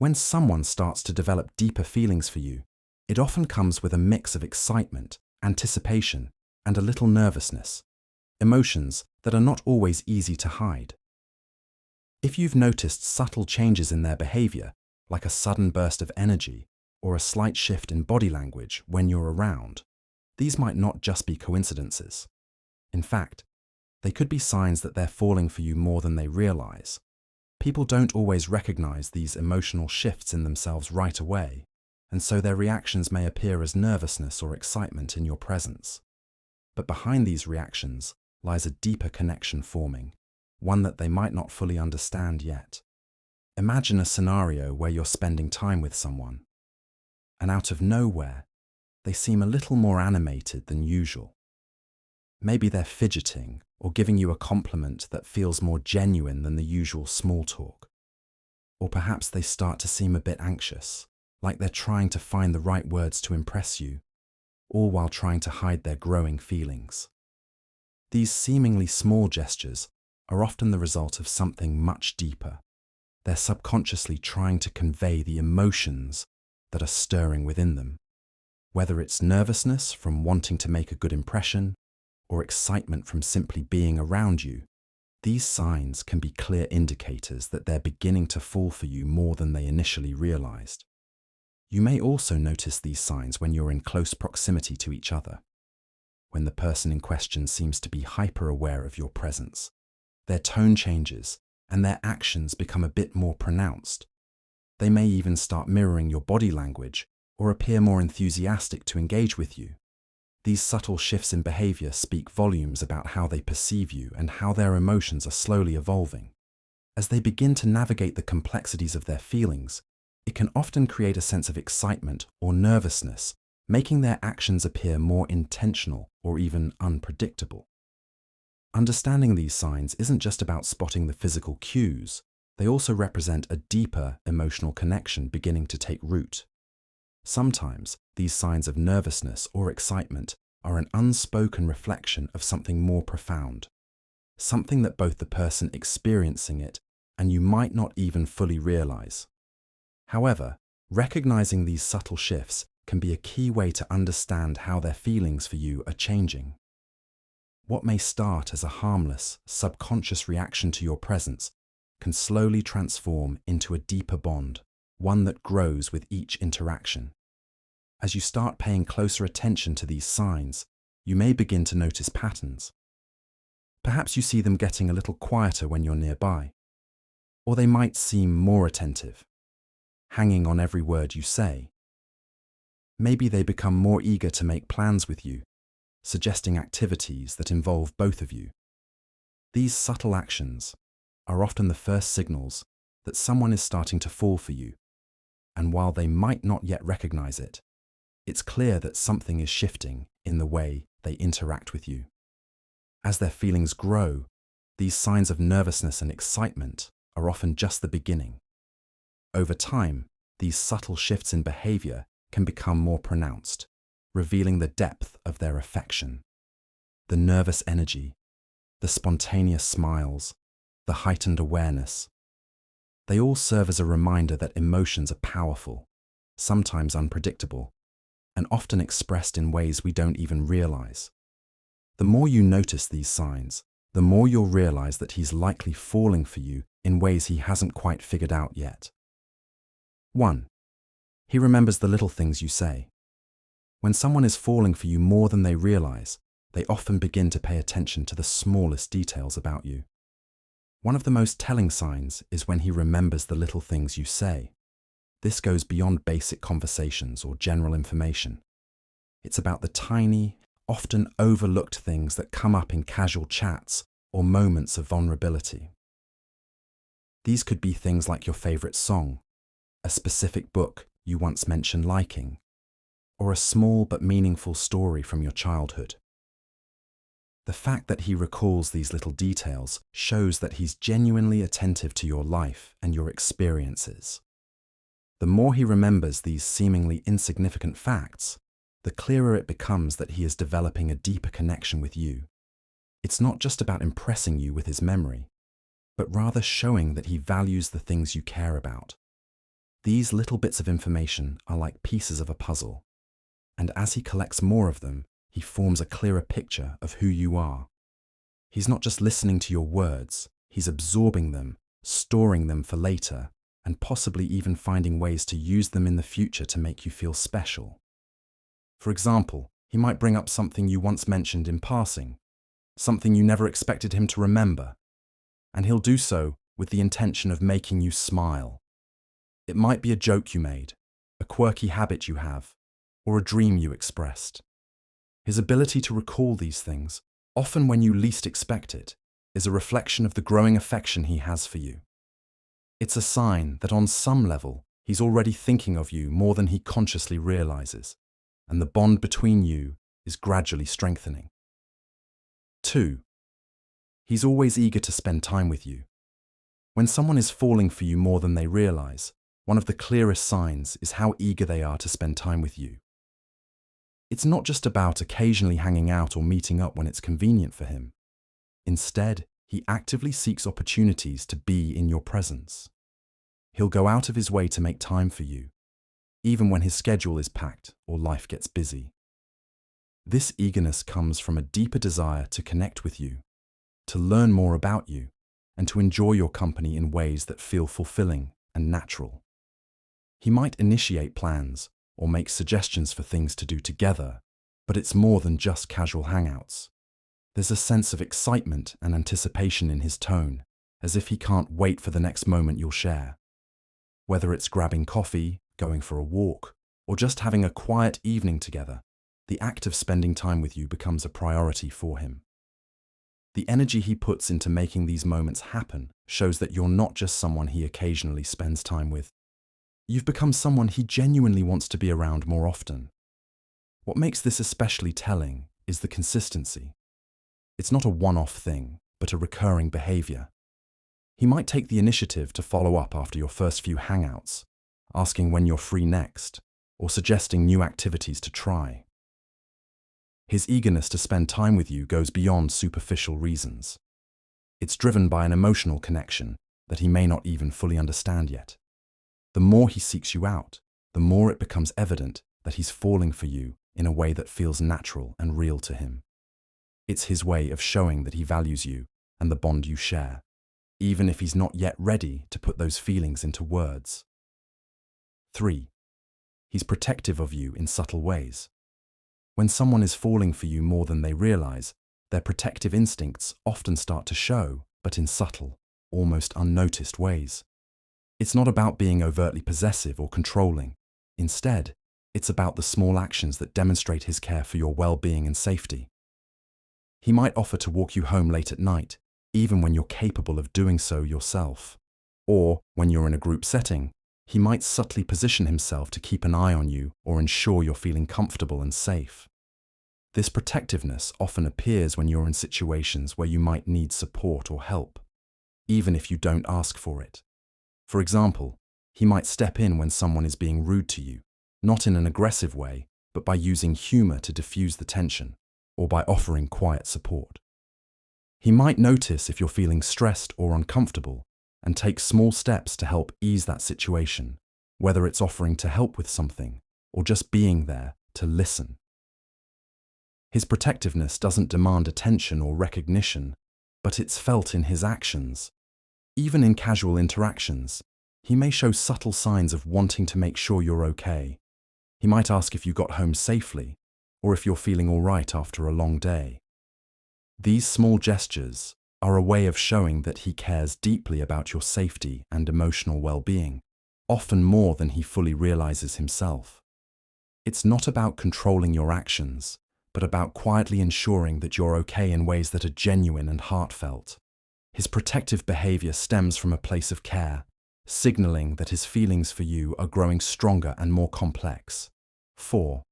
When someone starts to develop deeper feelings for you, it often comes with a mix of excitement, anticipation, and a little nervousness, emotions that are not always easy to hide. If you've noticed subtle changes in their behavior, like a sudden burst of energy or a slight shift in body language when you're around, these might not just be coincidences. In fact, they could be signs that they're falling for you more than they realize. People don't always recognize these emotional shifts in themselves right away, and so their reactions may appear as nervousness or excitement in your presence. But behind these reactions lies a deeper connection forming, one that they might not fully understand yet. Imagine a scenario where you're spending time with someone, and out of nowhere, they seem a little more animated than usual. Maybe they're fidgeting or giving you a compliment that feels more genuine than the usual small talk. Or perhaps they start to seem a bit anxious, like they're trying to find the right words to impress you, all while trying to hide their growing feelings. These seemingly small gestures are often the result of something much deeper. They're subconsciously trying to convey the emotions that are stirring within them. Whether it's nervousness from wanting to make a good impression, or excitement from simply being around you, these signs can be clear indicators that they're beginning to fall for you more than they initially realized. You may also notice these signs when you're in close proximity to each other, when the person in question seems to be hyper-aware of your presence. Their tone changes, and their actions become a bit more pronounced. They may even start mirroring your body language or appear more enthusiastic to engage with you. These subtle shifts in behavior speak volumes about how they perceive you and how their emotions are slowly evolving. As they begin to navigate the complexities of their feelings, it can often create a sense of excitement or nervousness, making their actions appear more intentional or even unpredictable. Understanding these signs isn't just about spotting the physical cues, they also represent a deeper emotional connection beginning to take root. Sometimes, these signs of nervousness or excitement are an unspoken reflection of something more profound, something that both the person experiencing it and you might not even fully realize. However, recognizing these subtle shifts can be a key way to understand how their feelings for you are changing. What may start as a harmless, subconscious reaction to your presence can slowly transform into a deeper bond, one that grows with each interaction. As you start paying closer attention to these signs, you may begin to notice patterns. Perhaps you see them getting a little quieter when you're nearby, or they might seem more attentive, hanging on every word you say. Maybe they become more eager to make plans with you, suggesting activities that involve both of you. These subtle actions are often the first signals that someone is starting to fall for you, and while they might not yet recognize it, it's clear that something is shifting in the way they interact with you. As their feelings grow, these signs of nervousness and excitement are often just the beginning. Over time, these subtle shifts in behavior can become more pronounced, revealing the depth of their affection. The nervous energy, the spontaneous smiles, the heightened awareness. They all serve as a reminder that emotions are powerful, sometimes unpredictable, and often expressed in ways we don't even realize. The more you notice these signs, the more you'll realize that he's likely falling for you in ways he hasn't quite figured out yet. 1. He remembers the little things you say. When someone is falling for you more than they realize, they often begin to pay attention to the smallest details about you. One of the most telling signs is when he remembers the little things you say. This goes beyond basic conversations or general information. It's about the tiny, often overlooked things that come up in casual chats or moments of vulnerability. These could be things like your favorite song, a specific book you once mentioned liking, or a small but meaningful story from your childhood. The fact that he recalls these little details shows that he's genuinely attentive to your life and your experiences. The more he remembers these seemingly insignificant facts, the clearer it becomes that he is developing a deeper connection with you. It's not just about impressing you with his memory, but rather showing that he values the things you care about. These little bits of information are like pieces of a puzzle, and as he collects more of them, he forms a clearer picture of who you are. He's not just listening to your words, he's absorbing them, storing them for later, and possibly even finding ways to use them in the future to make you feel special. For example, he might bring up something you once mentioned in passing, something you never expected him to remember, and he'll do so with the intention of making you smile. It might be a joke you made, a quirky habit you have, or a dream you expressed. His ability to recall these things, often when you least expect it, is a reflection of the growing affection he has for you. It's a sign that on some level, he's already thinking of you more than he consciously realizes, and the bond between you is gradually strengthening. 2. He's always eager to spend time with you. When someone is falling for you more than they realize, one of the clearest signs is how eager they are to spend time with you. It's not just about occasionally hanging out or meeting up when it's convenient for him. Instead, he actively seeks opportunities to be in your presence. He'll go out of his way to make time for you, even when his schedule is packed or life gets busy. This eagerness comes from a deeper desire to connect with you, to learn more about you, and to enjoy your company in ways that feel fulfilling and natural. He might initiate plans or make suggestions for things to do together, but it's more than just casual hangouts. There's a sense of excitement and anticipation in his tone, as if he can't wait for the next moment you'll share. Whether it's grabbing coffee, going for a walk, or just having a quiet evening together, the act of spending time with you becomes a priority for him. The energy he puts into making these moments happen shows that you're not just someone he occasionally spends time with. You've become someone he genuinely wants to be around more often. What makes this especially telling is the consistency. It's not a one-off thing, but a recurring behavior. He might take the initiative to follow up after your first few hangouts, asking when you're free next, or suggesting new activities to try. His eagerness to spend time with you goes beyond superficial reasons. It's driven by an emotional connection that he may not even fully understand yet. The more he seeks you out, the more it becomes evident that he's falling for you in a way that feels natural and real to him. It's his way of showing that he values you and the bond you share, even if he's not yet ready to put those feelings into words. 3. He's protective of you in subtle ways. When someone is falling for you more than they realize, their protective instincts often start to show, but in subtle, almost unnoticed ways. It's not about being overtly possessive or controlling. Instead, it's about the small actions that demonstrate his care for your well-being and safety. He might offer to walk you home late at night, even when you're capable of doing so yourself. Or, when you're in a group setting, he might subtly position himself to keep an eye on you or ensure you're feeling comfortable and safe. This protectiveness often appears when you're in situations where you might need support or help, even if you don't ask for it. For example, he might step in when someone is being rude to you, not in an aggressive way, but by using humor to diffuse the tension, or by offering quiet support. He might notice if you're feeling stressed or uncomfortable, and take small steps to help ease that situation, whether it's offering to help with something, or just being there to listen. His protectiveness doesn't demand attention or recognition, but it's felt in his actions. Even in casual interactions, he may show subtle signs of wanting to make sure you're okay. He might ask if you got home safely, or if you're feeling all right after a long day. These small gestures are a way of showing that he cares deeply about your safety and emotional well-being, often more than he fully realizes himself. It's not about controlling your actions, but about quietly ensuring that you're okay in ways that are genuine and heartfelt. His protective behavior stems from a place of care, signaling that his feelings for you are growing stronger and more complex. 4.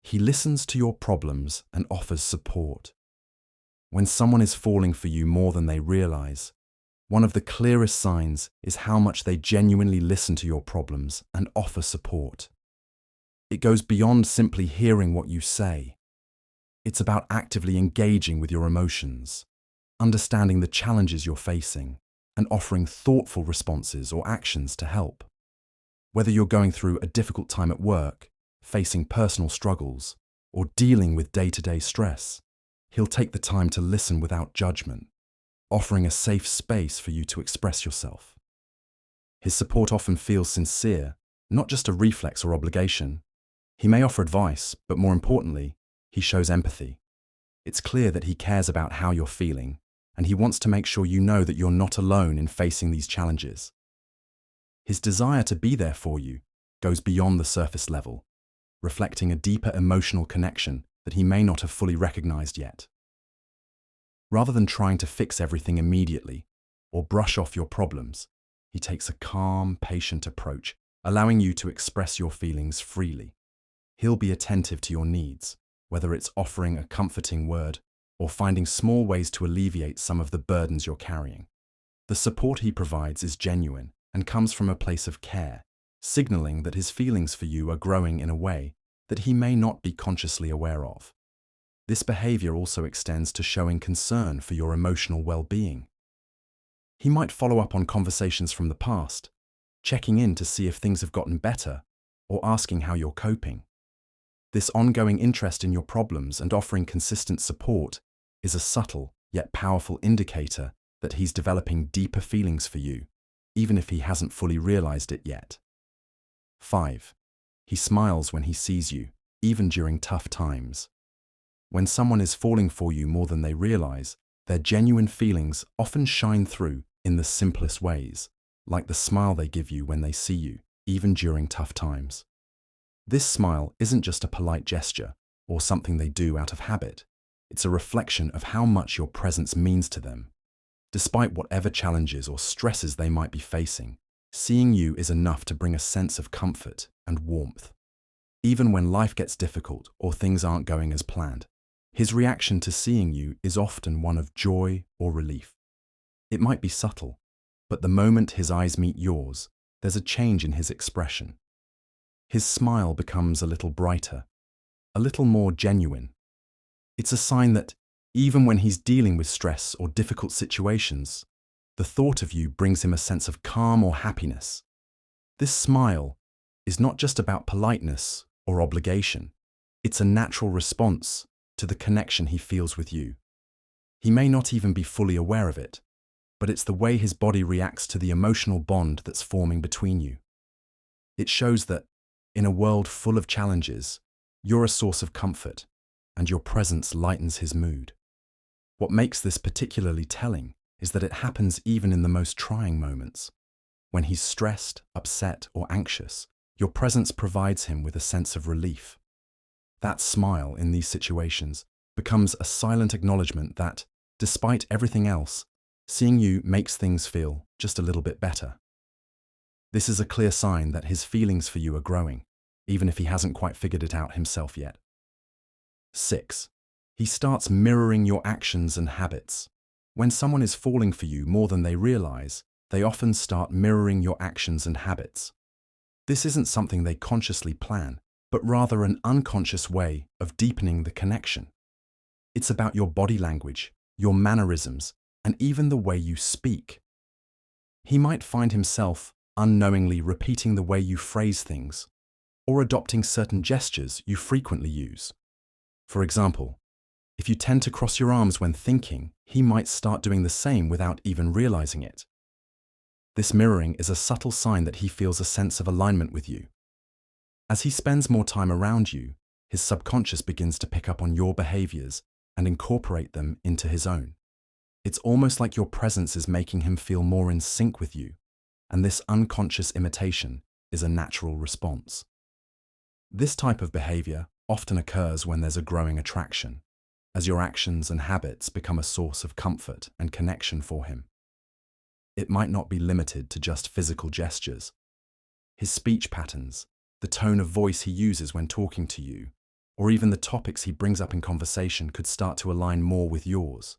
He listens to your problems and offers support. When someone is falling for you more than they realize, one of the clearest signs is how much they genuinely listen to your problems and offer support. It goes beyond simply hearing what you say. It's about actively engaging with your emotions, understanding the challenges you're facing, and offering thoughtful responses or actions to help. Whether you're going through a difficult time at work, facing personal struggles, or dealing with day-to-day stress, he'll take the time to listen without judgment, offering a safe space for you to express yourself. His support often feels sincere, not just a reflex or obligation. He may offer advice, but more importantly, he shows empathy. It's clear that he cares about how you're feeling, and he wants to make sure you know that you're not alone in facing these challenges. His desire to be there for you goes beyond the surface level, reflecting a deeper emotional connection that he may not have fully recognized yet. Rather than trying to fix everything immediately or brush off your problems, he takes a calm, patient approach, allowing you to express your feelings freely. He'll be attentive to your needs, whether it's offering a comforting word or finding small ways to alleviate some of the burdens you're carrying. The support he provides is genuine and comes from a place of care, signaling that his feelings for you are growing in a way that he may not be consciously aware of. This behavior also extends to showing concern for your emotional well-being. He might follow up on conversations from the past, checking in to see if things have gotten better or asking how you're coping. This ongoing interest in your problems and offering consistent support is a subtle yet powerful indicator that he's developing deeper feelings for you, even if he hasn't fully realized it yet. 5. He smiles when he sees you, even during tough times. When someone is falling for you more than they realize, their genuine feelings often shine through in the simplest ways, like the smile they give you when they see you, even during tough times. This smile isn't just a polite gesture or something they do out of habit. It's a reflection of how much your presence means to them. Despite whatever challenges or stresses they might be facing, seeing you is enough to bring a sense of comfort and warmth. Even when life gets difficult or things aren't going as planned, his reaction to seeing you is often one of joy or relief. It might be subtle, but the moment his eyes meet yours, there's a change in his expression. His smile becomes a little brighter, a little more genuine. It's a sign that, even when he's dealing with stress or difficult situations, the thought of you brings him a sense of calm or happiness. This smile is not just about politeness or obligation. It's a natural response to the connection he feels with you. He may not even be fully aware of it, but it's the way his body reacts to the emotional bond that's forming between you. It shows that, in a world full of challenges, you're a source of comfort, and your presence lightens his mood. What makes this particularly telling is that it happens even in the most trying moments. When he's stressed, upset, or anxious, your presence provides him with a sense of relief. That smile in these situations becomes a silent acknowledgement that, despite everything else, seeing you makes things feel just a little bit better. This is a clear sign that his feelings for you are growing, even if he hasn't quite figured it out himself yet. 6. He starts mirroring your actions and habits. When someone is falling for you more than they realize, they often start mirroring your actions and habits. This isn't something they consciously plan, but rather an unconscious way of deepening the connection. It's about your body language, your mannerisms, and even the way you speak. He might find himself unknowingly repeating the way you phrase things, or adopting certain gestures you frequently use. For example, if you tend to cross your arms when thinking, he might start doing the same without even realizing it. This mirroring is a subtle sign that he feels a sense of alignment with you. As he spends more time around you, his subconscious begins to pick up on your behaviors and incorporate them into his own. It's almost like your presence is making him feel more in sync with you, and this unconscious imitation is a natural response. This type of behavior often occurs when there's a growing attraction, as your actions and habits become a source of comfort and connection for him. It might not be limited to just physical gestures. His speech patterns, the tone of voice he uses when talking to you, or even the topics he brings up in conversation could start to align more with yours.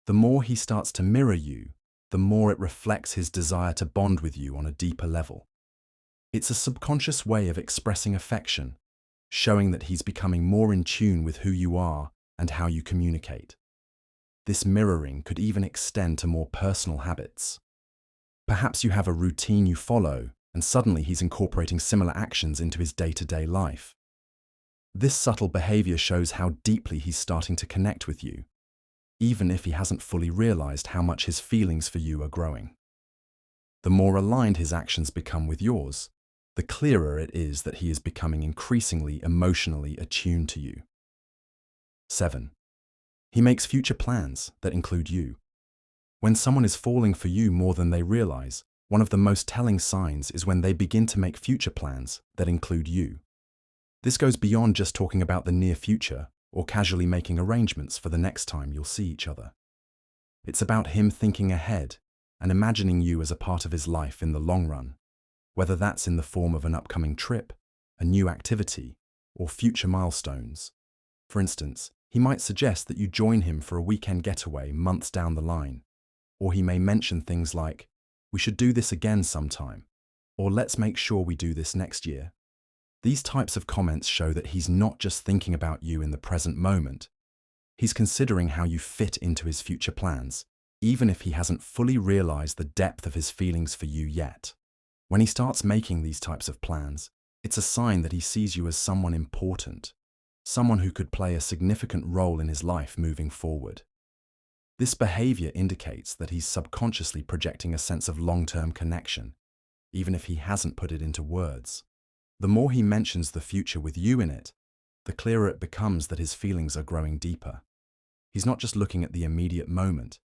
The more he starts to mirror you, the more it reflects his desire to bond with you on a deeper level. It's a subconscious way of expressing affection, showing that he's becoming more in tune with who you are and how you communicate. This mirroring could even extend to more personal habits. Perhaps you have a routine you follow, and suddenly he's incorporating similar actions into his day-to-day life. This subtle behavior shows how deeply he's starting to connect with you, even if he hasn't fully realized how much his feelings for you are growing. The more aligned his actions become with yours, the clearer it is that he is becoming increasingly emotionally attuned to you. 7. He makes future plans that include you. When someone is falling for you more than they realize, one of the most telling signs is when they begin to make future plans that include you. This goes beyond just talking about the near future or casually making arrangements for the next time you'll see each other. It's about him thinking ahead and imagining you as a part of his life in the long run, whether that's in the form of an upcoming trip, a new activity, or future milestones. For instance, he might suggest that you join him for a weekend getaway months down the line, or he may mention things like, "We should do this again sometime," or "Let's make sure we do this next year." These types of comments show that he's not just thinking about you in the present moment. He's considering how you fit into his future plans, even if he hasn't fully realized the depth of his feelings for you yet. When he starts making these types of plans, it's a sign that he sees you as someone important, someone who could play a significant role in his life moving forward. This behavior indicates that he's subconsciously projecting a sense of long-term connection, even if he hasn't put it into words. The more he mentions the future with you in it, the clearer it becomes that his feelings are growing deeper. He's not just looking at the immediate moment,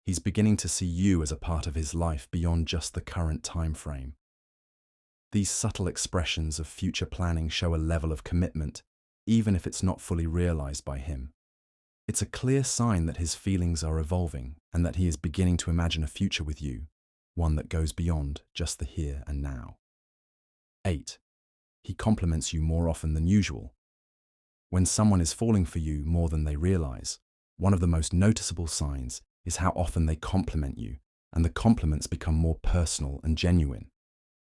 he's beginning to see you as a part of his life beyond just the current time frame. These subtle expressions of future planning show a level of commitment, even if it's not fully realized by him. It's a clear sign that his feelings are evolving and that he is beginning to imagine a future with you, one that goes beyond just the here and now. 8. He compliments you more often than usual. When someone is falling for you more than they realize, one of the most noticeable signs is how often they compliment you, and the compliments become more personal and genuine.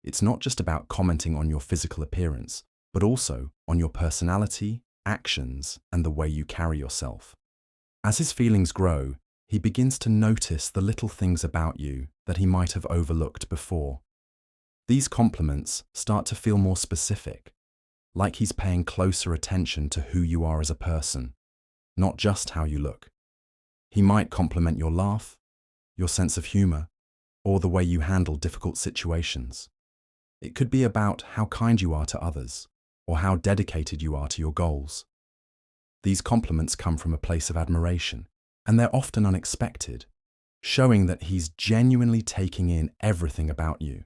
It's not just about commenting on your physical appearance, but also on your personality, actions, and the way you carry yourself. As his feelings grow, he begins to notice the little things about you that he might have overlooked before. These compliments start to feel more specific, like he's paying closer attention to who you are as a person, not just how you look. He might compliment your laugh, your sense of humor, or the way you handle difficult situations. It could be about how kind you are to others, or how dedicated you are to your goals. These compliments come from a place of admiration, and they're often unexpected, showing that he's genuinely taking in everything about you.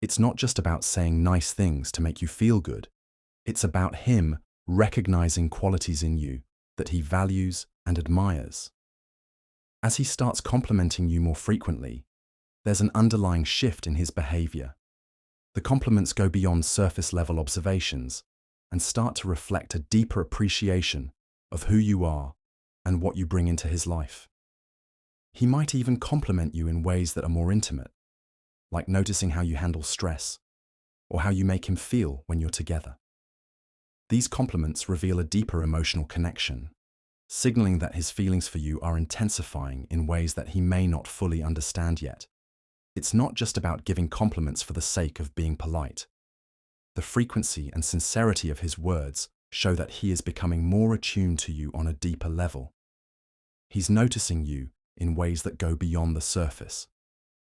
It's not just about saying nice things to make you feel good. It's about him recognizing qualities in you that he values and admires. As he starts complimenting you more frequently, there's an underlying shift in his behavior. The compliments go beyond surface-level observations and start to reflect a deeper appreciation of who you are and what you bring into his life. He might even compliment you in ways that are more intimate, like noticing how you handle stress or how you make him feel when you're together. These compliments reveal a deeper emotional connection, signaling that his feelings for you are intensifying in ways that he may not fully understand yet. It's not just about giving compliments for the sake of being polite. The frequency and sincerity of his words show that he is becoming more attuned to you on a deeper level. He's noticing you in ways that go beyond the surface,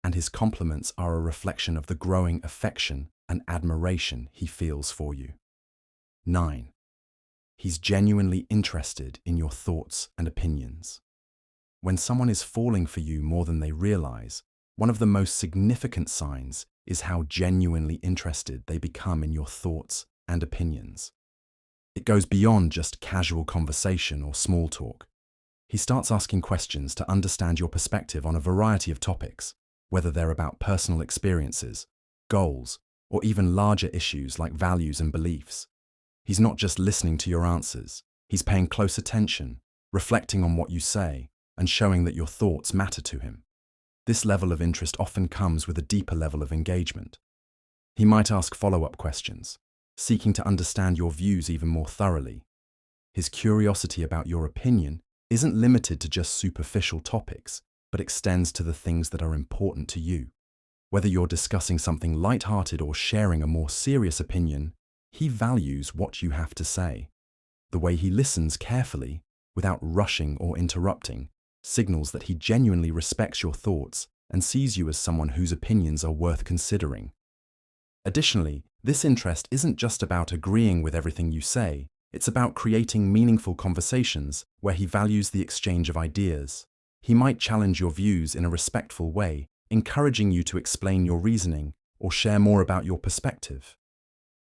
and his compliments are a reflection of the growing affection and admiration he feels for you. 9. He's genuinely interested in your thoughts and opinions. When someone is falling for you more than they realize, one of the most significant signs is how genuinely interested they become in your thoughts and opinions. It goes beyond just casual conversation or small talk. He starts asking questions to understand your perspective on a variety of topics, whether they're about personal experiences, goals, or even larger issues like values and beliefs. He's not just listening to your answers. He's paying close attention, reflecting on what you say, and showing that your thoughts matter to him. This level of interest often comes with a deeper level of engagement. He might ask follow-up questions, seeking to understand your views even more thoroughly. His curiosity about your opinion isn't limited to just superficial topics, but extends to the things that are important to you. Whether you're discussing something light-hearted or sharing a more serious opinion, he values what you have to say. The way he listens carefully, without rushing or interrupting, signals that he genuinely respects your thoughts and sees you as someone whose opinions are worth considering. Additionally, this interest isn't just about agreeing with everything you say, it's about creating meaningful conversations where he values the exchange of ideas. He might challenge your views in a respectful way, encouraging you to explain your reasoning or share more about your perspective.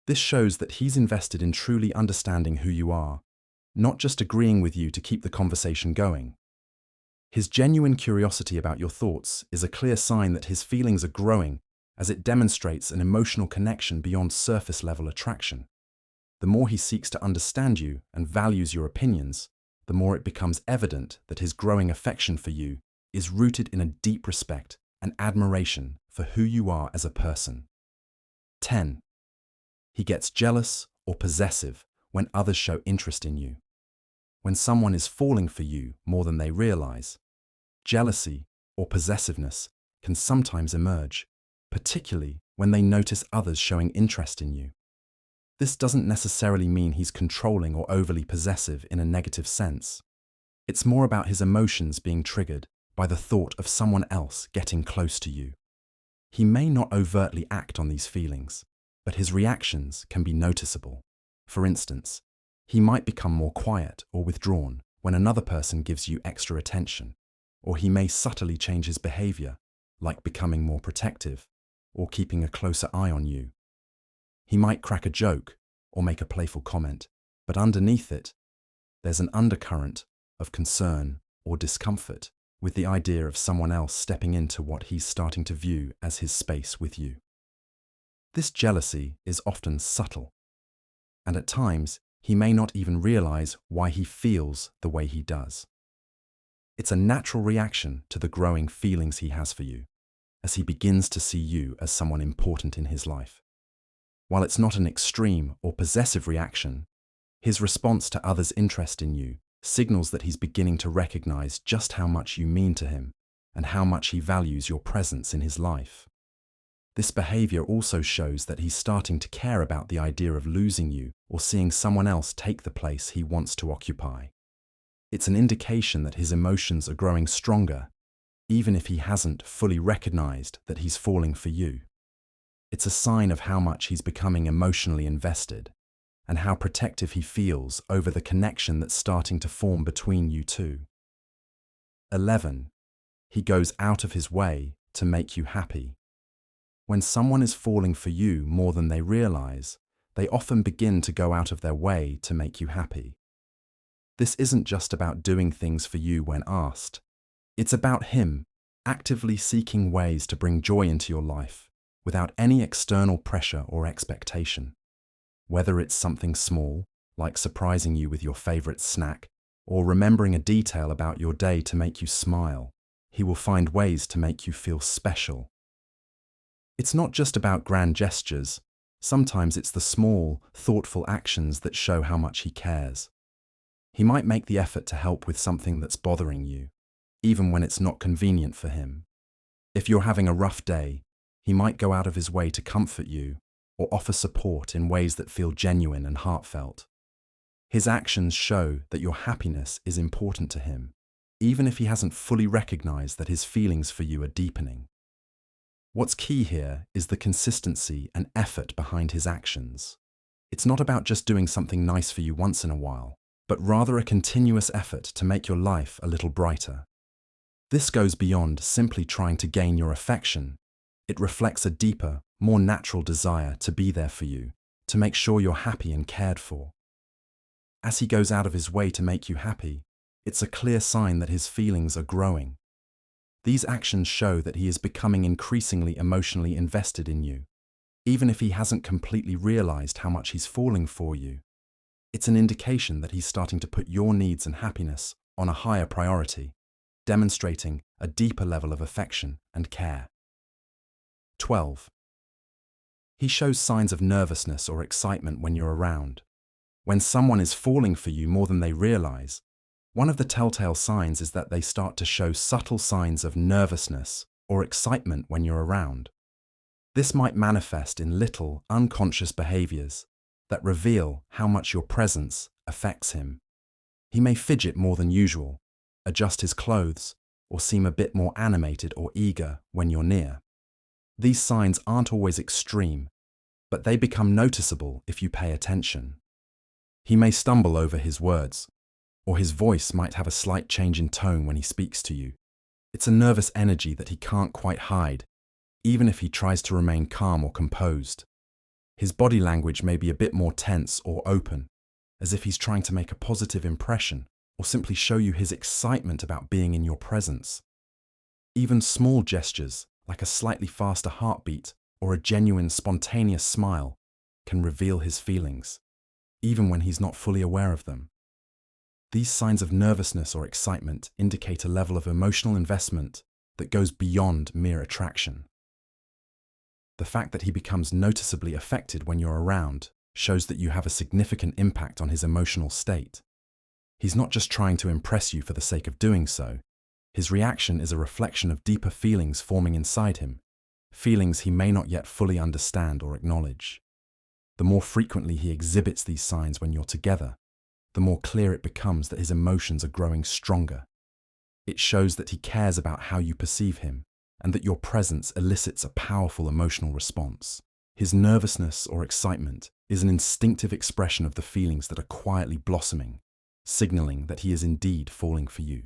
This shows that he's invested in truly understanding who you are, not just agreeing with you to keep the conversation going. His genuine curiosity about your thoughts is a clear sign that his feelings are growing, as it demonstrates an emotional connection beyond surface-level attraction. The more he seeks to understand you and values your opinions, the more it becomes evident that his growing affection for you is rooted in a deep respect and admiration for who you are as a person. 10. He gets jealous or possessive when others show interest in you. When someone is falling for you more than they realize, jealousy or possessiveness can sometimes emerge, particularly when they notice others showing interest in you. This doesn't necessarily mean he's controlling or overly possessive in a negative sense. It's more about his emotions being triggered by the thought of someone else getting close to you. He may not overtly act on these feelings, but his reactions can be noticeable. For instance, he might become more quiet or withdrawn when another person gives you extra attention, or he may subtly change his behavior, like becoming more protective or keeping a closer eye on you. He might crack a joke or make a playful comment, but underneath it, there's an undercurrent of concern or discomfort with the idea of someone else stepping into what he's starting to view as his space with you. This jealousy is often subtle, and at times he may not even realize why he feels the way he does. It's a natural reaction to the growing feelings he has for you, as he begins to see you as someone important in his life. While it's not an extreme or possessive reaction, his response to others' interest in you signals that he's beginning to recognize just how much you mean to him and how much he values your presence in his life. This behavior also shows that he's starting to care about the idea of losing you or seeing someone else take the place he wants to occupy. It's an indication that his emotions are growing stronger, even if he hasn't fully recognized that he's falling for you. It's a sign of how much he's becoming emotionally invested and how protective he feels over the connection that's starting to form between you two. 11. He goes out of his way to make you happy. When someone is falling for you more than they realize, they often begin to go out of their way to make you happy. This isn't just about doing things for you when asked. It's about him actively seeking ways to bring joy into your life without any external pressure or expectation. Whether it's something small, like surprising you with your favorite snack, or remembering a detail about your day to make you smile, he will find ways to make you feel special. It's not just about grand gestures. Sometimes it's the small, thoughtful actions that show how much he cares. He might make the effort to help with something that's bothering you, even when it's not convenient for him. If you're having a rough day, he might go out of his way to comfort you or offer support in ways that feel genuine and heartfelt. His actions show that your happiness is important to him, even if he hasn't fully recognized that his feelings for you are deepening. What's key here is the consistency and effort behind his actions. It's not about just doing something nice for you once in a while, but rather a continuous effort to make your life a little brighter. This goes beyond simply trying to gain your affection. It reflects a deeper, more natural desire to be there for you, to make sure you're happy and cared for. As he goes out of his way to make you happy, it's a clear sign that his feelings are growing. These actions show that he is becoming increasingly emotionally invested in you, even if he hasn't completely realized how much he's falling for you. It's an indication that he's starting to put your needs and happiness on a higher priority, demonstrating a deeper level of affection and care. 12. He shows signs of nervousness or excitement when you're around. When someone is falling for you more than they realize, one of the telltale signs is that they start to show subtle signs of nervousness or excitement when you're around. This might manifest in little, unconscious behaviors that reveal how much your presence affects him. He may fidget more than usual, adjust his clothes, or seem a bit more animated or eager when you're near. These signs aren't always extreme, but they become noticeable if you pay attention. He may stumble over his words, or his voice might have a slight change in tone when he speaks to you. It's a nervous energy that he can't quite hide, even if he tries to remain calm or composed. His body language may be a bit more tense or open, as if he's trying to make a positive impression or simply show you his excitement about being in your presence. Even small gestures, like a slightly faster heartbeat or a genuine, spontaneous smile, can reveal his feelings, even when he's not fully aware of them. These signs of nervousness or excitement indicate a level of emotional investment that goes beyond mere attraction. The fact that he becomes noticeably affected when you're around shows that you have a significant impact on his emotional state. He's not just trying to impress you for the sake of doing so. His reaction is a reflection of deeper feelings forming inside him, feelings he may not yet fully understand or acknowledge. The more frequently he exhibits these signs when you're together, the more clear it becomes that his emotions are growing stronger. It shows that he cares about how you perceive him, and that your presence elicits a powerful emotional response. His nervousness or excitement is an instinctive expression of the feelings that are quietly blossoming, signaling that he is indeed falling for you.